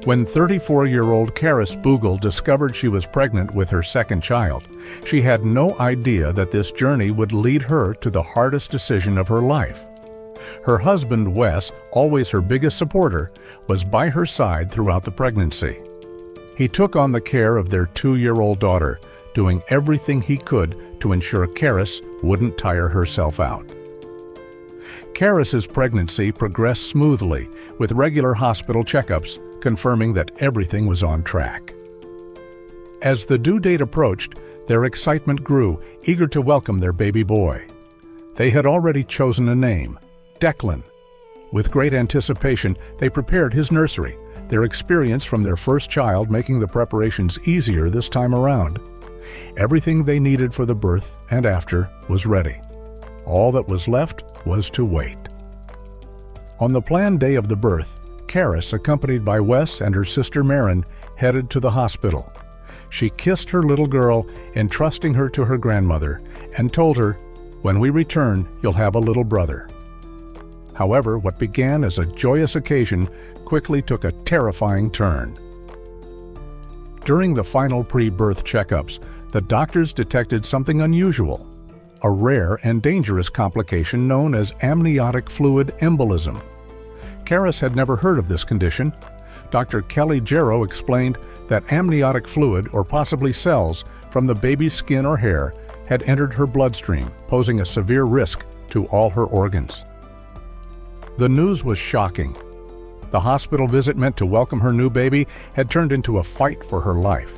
When 34-year-old Karis Bugal discovered she was pregnant with her second child, she had no idea that this journey would lead her to the hardest decision of her life. Her husband, Wes, always her biggest supporter, was by her side throughout the pregnancy. He took on the care of their 2-year-old daughter, doing everything he could to ensure Karis wouldn't tire herself out. Karis's pregnancy progressed smoothly, with regular hospital checkups confirming that everything was on track. As the due date approached, their excitement grew, eager to welcome their baby boy. They had already chosen a name, Declan. With great anticipation, they prepared his nursery, their experience from their first child making the preparations easier this time around. Everything they needed for the birth and after was ready. All that was left was to wait. On the planned day of the birth, Karis, accompanied by Wes and her sister Marin, headed to the hospital. She kissed her little girl, entrusting her to her grandmother, and told her, "When we return, you'll have a little brother." However, what began as a joyous occasion quickly took a terrifying turn. During the final pre-birth checkups, the doctors detected something unusual, a rare and dangerous complication known as amniotic fluid embolism. Karis had never heard of this condition. Dr. Kelly Jarrow explained that amniotic fluid, or possibly cells, from the baby's skin or hair had entered her bloodstream, posing a severe risk to all her organs. The news was shocking. The hospital visit meant to welcome her new baby had turned into a fight for her life.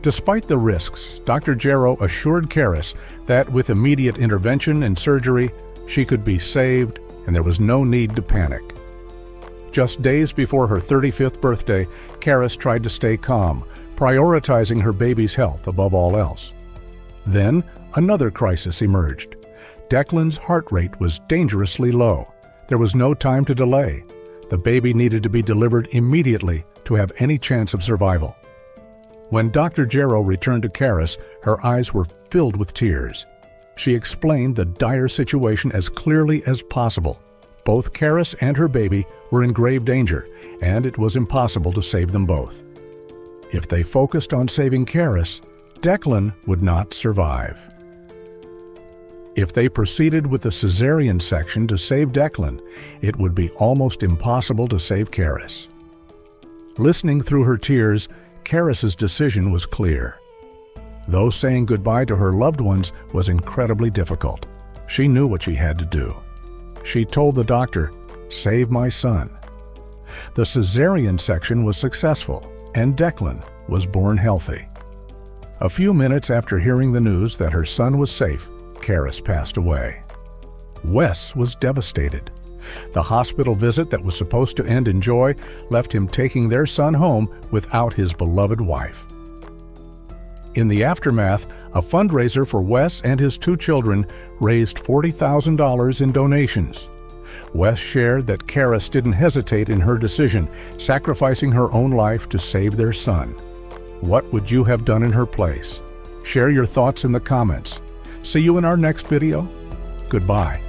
Despite the risks, Dr. Jarrow assured Karis that with immediate intervention and surgery, she could be saved and there was no need to panic. Just days before her 35th birthday, Karis tried to stay calm, prioritizing her baby's health above all else. Then, another crisis emerged. Declan's heart rate was dangerously low. There was no time to delay. The baby needed to be delivered immediately to have any chance of survival. When Dr. Jarrow returned to Karis, her eyes were filled with tears. She explained the dire situation as clearly as possible. Both Karis and her baby were in grave danger, and it was impossible to save them both. If they focused on saving Karis, Declan would not survive. If they proceeded with the cesarean section to save Declan, it would be almost impossible to save Karis. Listening through her tears, Karis's decision was clear. Though saying goodbye to her loved ones was incredibly difficult, she knew what she had to do. She told the doctor, "Save my son." The cesarean section was successful, and Declan was born healthy. A few minutes after hearing the news that her son was safe, Karis passed away. Wes was devastated. The hospital visit that was supposed to end in joy left him taking their son home without his beloved wife. In the aftermath, a fundraiser for Wes and his 2 children raised $40,000 in donations. Wes shared that Karis didn't hesitate in her decision, sacrificing her own life to save their son. What would you have done in her place? Share your thoughts in the comments. See you in our next video. Goodbye.